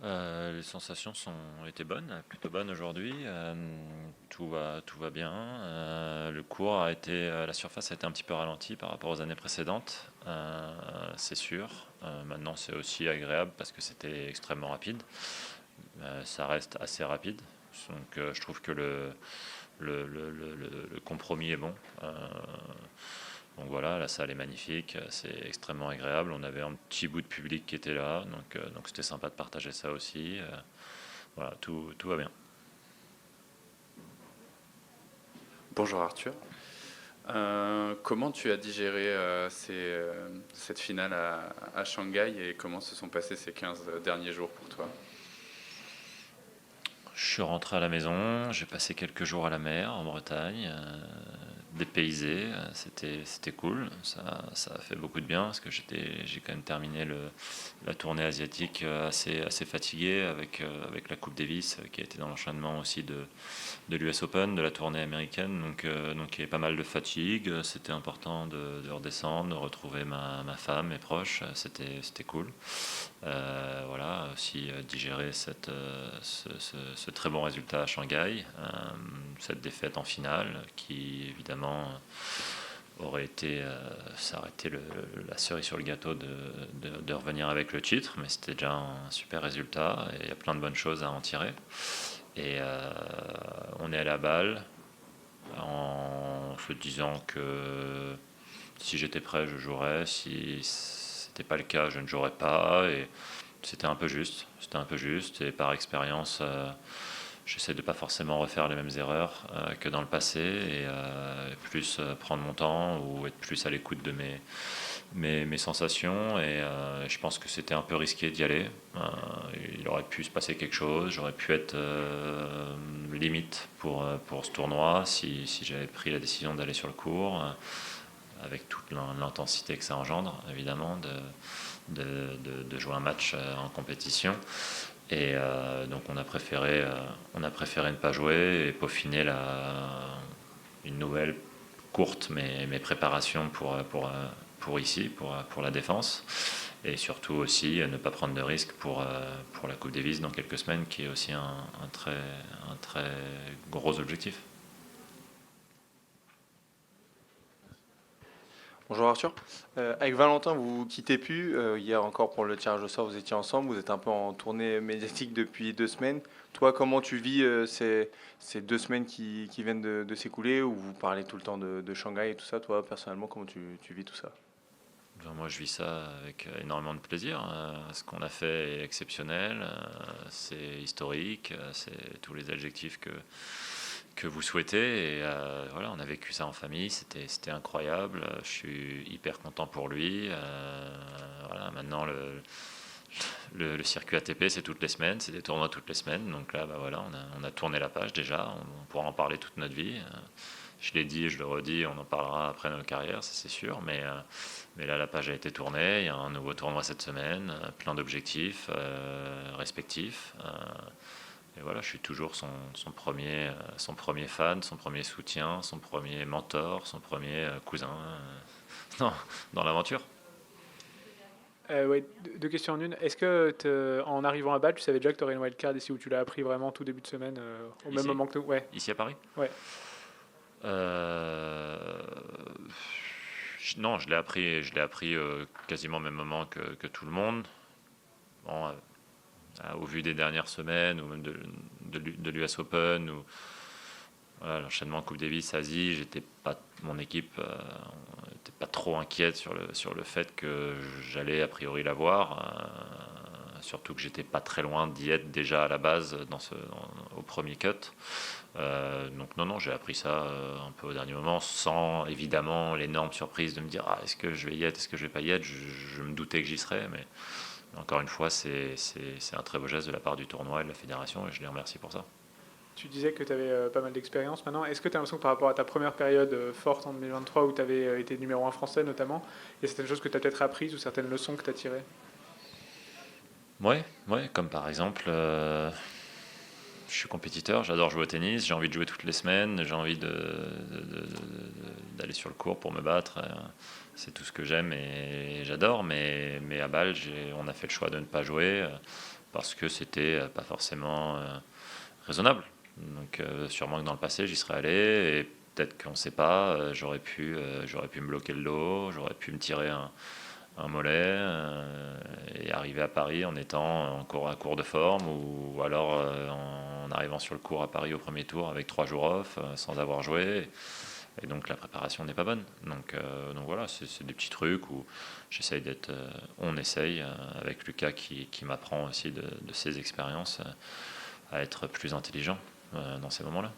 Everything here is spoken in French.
Les sensations étaient bonnes, plutôt bonnes aujourd'hui. Tout va bien. Le cours la surface a été un petit peu ralentie par rapport aux années précédentes, c'est sûr. Maintenant, c'est aussi agréable parce que c'était extrêmement rapide. Ça reste assez rapide. Donc, je trouve que le compromis est bon. Donc voilà, la salle est magnifique, c'est extrêmement agréable. On avait un petit bout de public qui était là, donc c'était sympa de partager ça aussi. Voilà, tout va bien. Bonjour Arthur. Comment tu as digéré cette finale à Shanghai et comment se sont passés ces 15 derniers jours pour toi? Je suis rentré à la maison, j'ai passé quelques jours à la mer en Bretagne, dépaysé, c'était cool. Ça a fait beaucoup de bien parce que j'ai quand même terminé la tournée asiatique assez fatigué avec la Coupe Davis qui a été dans l'enchaînement aussi de l'US Open, de la tournée américaine. Donc il y avait pas mal de fatigue. C'était important de redescendre, de retrouver ma femme, mes proches. C'était cool. Voilà, aussi digérer ce très bon résultat à Shanghai, cette défaite en finale qui évidemment ça aurait été la cerise sur le gâteau de revenir avec le titre, mais c'était déjà un super résultat et il y a plein de bonnes choses à en tirer. Et on est à la balle en se disant que si j'étais prêt, je jouerais. Si c'était pas le cas, je ne jouerais pas. Et c'était un peu juste. C'était un peu juste. Et par expérience, j'essaie de pas forcément refaire les mêmes erreurs que dans le passé et plus prendre mon temps ou être plus à l'écoute de mes sensations. Et je pense que c'était un peu risqué d'y aller. Il aurait pu se passer quelque chose. J'aurais pu être limite pour ce tournoi si j'avais pris la décision d'aller sur le court. Avec toute l'intensité que ça engendre, évidemment, de jouer un match en compétition. Et donc on a préféré ne pas jouer et peaufiner une nouvelle courte mais préparation pour ici, pour la défense. Et surtout aussi ne pas prendre de risques pour la Coupe Davis dans quelques semaines, qui est aussi un très gros objectif. Bonjour Arthur. Avec Valentin, vous vous quittez plus. Hier encore pour le tirage au sort, vous étiez ensemble. Vous êtes un peu en tournée médiatique depuis 2 semaines. Toi, comment tu vis ces 2 semaines qui viennent de s'écouler, où vous parlez tout le temps de Shanghai et tout ça? Toi, personnellement, comment tu vis tout ça? Enfin, moi, je vis ça avec énormément de plaisir. Ce qu'on a fait est exceptionnel, c'est historique, c'est tous les adjectifs que vous souhaitez. Et voilà, on a vécu ça en famille, c'était incroyable. Je suis hyper content pour lui. Voilà, maintenant, le circuit ATP, c'est toutes les semaines, c'est des tournois toutes les semaines. Donc là, bah voilà, on a tourné la page déjà. On pourra en parler toute notre vie. Je l'ai dit et je le redis, on en parlera après notre carrière, ça c'est sûr. Mais là, la page a été tournée. Il y a un nouveau tournoi cette semaine, plein d'objectifs respectifs. Et voilà, je suis toujours son premier fan, son premier soutien, son premier mentor, son premier cousin dans, dans l'aventure. Ouais, deux questions en une. Est-ce que en arrivant à Bâle, tu savais déjà que tu aurais une wildcard ici ou tu l'as appris vraiment tout début de semaine au même Ici, moment que nous? Ouais, ici à Paris. ouais. Euh, non, je l'ai appris quasiment au même moment que tout le monde. Bon, au vu des dernières semaines, ou même de l'US Open, ou voilà, l'enchaînement Coupe Davis, Asie, mon équipe n'était pas trop inquiète sur le fait que j'allais a priori l'avoir. Surtout que j'étais pas très loin d'y être déjà à la base au premier cut. Donc non, j'ai appris ça un peu au dernier moment, sans évidemment l'énorme surprise de me dire est-ce que je vais y être, est-ce que je vais pas y être. Je me doutais que j'y serais, mais encore une fois, c'est un très beau geste de la part du tournoi et de la fédération, et je les remercie pour ça. Tu disais que tu avais pas mal d'expérience maintenant. Est-ce que tu as l'impression que par rapport à ta première période forte en 2023 où tu avais été numéro un français notamment, il y a certaines choses que tu as peut-être apprises ou certaines leçons que tu as tirées? Ouais, ouais, comme par exemple, je suis compétiteur, j'adore jouer au tennis, j'ai envie de jouer toutes les semaines, j'ai envie d'aller sur le court pour me battre. C'est tout ce que j'aime et j'adore, mais à Bâle, on a fait le choix de ne pas jouer. parce que c'était pas forcément raisonnable. Donc sûrement que dans le passé j'y serais allé et peut-être qu'on ne sait pas, j'aurais pu me bloquer le dos, j'aurais pu me tirer un mollet et arriver à Paris en étant à court de forme ou alors en arrivant sur le court à Paris au premier tour avec 3 jours off sans avoir joué. Et donc la préparation n'est pas bonne. Donc voilà, c'est des petits trucs où on essaye avec Lucas qui m'apprend aussi de ses expériences à être plus intelligent dans ces moments-là.